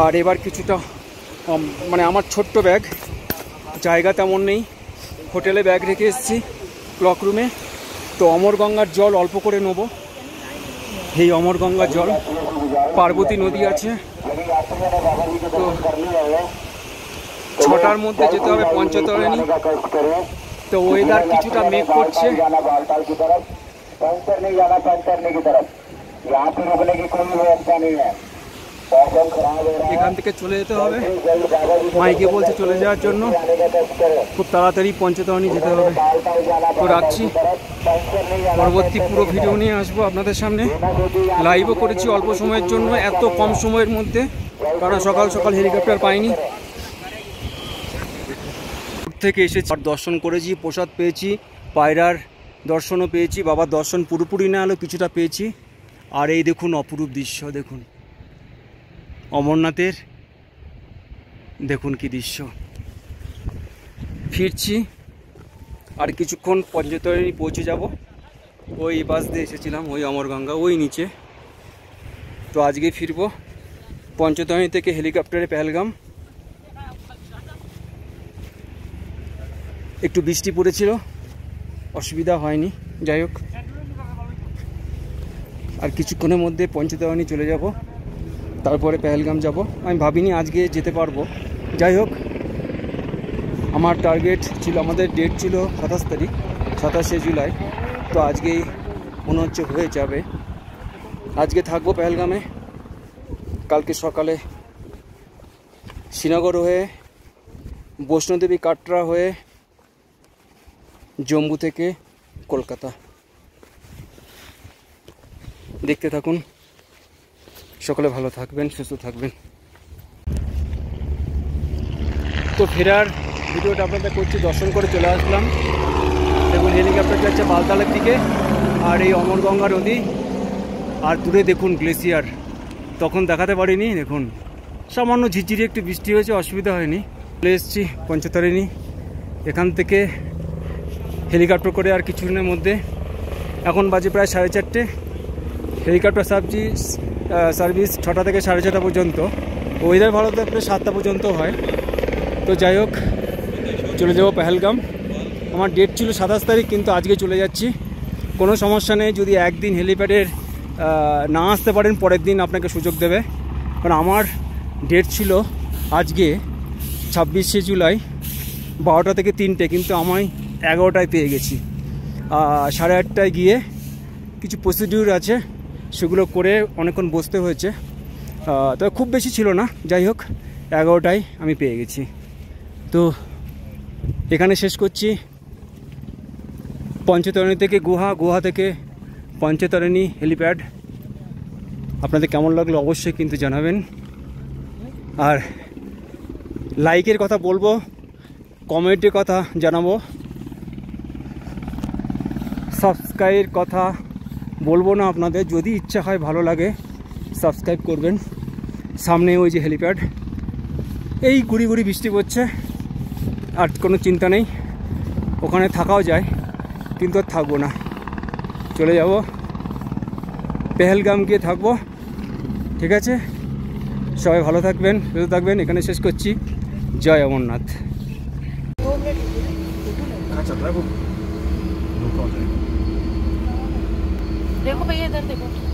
আর এবার কিছুটা মানে আমার ছোট্ট ব্যাগ, জায়গা তেমন নেই, হোটেলে ব্যাগ রেখে এসেছি ক্লক রুমে। তো অমরগঙ্গার জল অল্প করে নেবো, এই অমরগঙ্গার জল, পার্বতী নদী আছে। তো 6টার মধ্যে যেতে হবে পঞ্চতরণী। তো ওয়েদার কিছুটা মেঘ করছে, এখান থেকে চলে যেতে হবে। মাইকে বলছে চলে যাওয়ার জন্য, খুব তাড়াতাড়ি পঞ্চতরণী যেতে হবে। তো রাখছি, পরবর্তী পুরো ভিডিও নিয়ে আসবো আপনাদের সামনে। লাইভও করেছি অল্প সময়ের জন্য, এত কম সময়ের মধ্যে, কারণ সকাল সকাল হেলিকপ্টার পাইনি। থেকে এসেছি, দর্শন করেছি, প্রসাদ পেয়েছি, পায়রার দর্শনও পেয়েছি, বাবার দর্শন পুরোপুরি না হলেও কিছুটা পেয়েছি। আর এই দেখুন অপরূপ দৃশ্য, দেখুন অমরনাথের, দেখুন কি দৃশ্য। ফিরছি, আর কিছুক্ষণ পঞ্চতরণী পৌঁছে যাব। ওই বাস দিয়ে এসেছিলাম, ওই অমরগঙ্গা ওই নিচে। তো আজকে ফিরবো পঞ্চতরণী থেকে হেলিকপ্টারে পেহেলগাম। একটু বৃষ্টি পড়েছিল, অসুবিধা হয়নি, যাই হোক। আর কিছুক্ষণের মধ্যে পঞ্চতরণী চলে যাব, তারপরে পেহেলগাম যাব। আমি ভাবিনি আজকে যেতে পারবো, যাই হোক। আমার টার্গেট ছিল, আমাদের ডেট ছিল 27 তারিখ, 27শে জুলাই। তো আজকেই মনে হচ্ছে হয়ে যাবে। আজকে থাকবো পেহেলগামে, কালকে সকালে শ্রীনগর হয়ে, বৈষ্ণোদেবী কাটরা হয়ে, জম্মু থেকে কলকাতা। দেখতে থাকুন, সকলে ভালো থাকবেন, সুস্থ থাকবেন। তো ফেরার ভিডিওটা আপনাদের করছি, দর্শন করে চলে আসলাম। দেখুন হেলিকপ্টার যাচ্ছে বালতালের দিকে, আর এই অমরগঙ্গা নদী, আর দূরে দেখুন গ্লেসিয়ার। তখন দেখাতে পারিনি, দেখুন সামান্য ঝিরঝিরি একটু বৃষ্টি হয়েছে, অসুবিধা হয়নি। চলে এসেছি পঞ্চতরণী, এখান থেকে হেলিকপ্টার করে আর কিছুদিনের মধ্যে, এখন বাজে প্রায় 4:30। হেলিকপ্টার সার্ভিস 6টা থেকে 6:30 পর্যন্ত, ওয়েদার ভালো থাকলে 7টা পর্যন্ত হয়। তো যাই হোক, চলে যাব পেহেলগাম। আমার ডেট ছিল 27 তারিখ, কিন্তু আজকে চলে যাচ্ছি, কোনো সমস্যা নেই। যদি একদিন হেলিপ্যাডের না আসতে পারেন, পরের দিন আপনাকে সুযোগ দেবে। কারণ আমার ডেট ছিল আজকে 26শে জুলাই 12টা থেকে 3টে, কিন্তু আমি 11টায় পেয়ে গেছি। 8:30টায় গিয়ে কিছু প্রসিডিউর আছে, সেগুলো করে অনেকক্ষণ বসতে হয়েছে। তবে খুব বেশি ছিল না, যাই হোক 11টায় আমি পেয়ে গেছি। তো এখানে শেষ করছি। পঞ্চতরণী থেকে গুহা থেকে পঞ্চতরণী হেলিপ্যাড। আপনাদের কেমন লাগলো অবশ্যই কিন্তু জানাবেন। আর লাইকের কথা বলবো, কমেন্টের কথা জানাবো, সাবস্ক্রাইবের কথা বলবো না আপনাদের। যদি ইচ্ছা হয়, ভালো লাগে, সাবস্ক্রাইব করবেন। সামনে ওই যে হেলিপ্যাড, এই গুড়ি গুড়ি বৃষ্টি পড়ছে, আর কোনো চিন্তা নেই, ওখানে থাকাও যায়, কিন্তু আর থাকবো না, চলে যাব পেহেলগাম গিয়ে থাকবো। ঠিক আছে, সবাই ভালো থাকবেন, সুস্থ থাকবেন। এখানে শেষ করছি। জয় অমরনাথ। देखो भैया इधर देखो।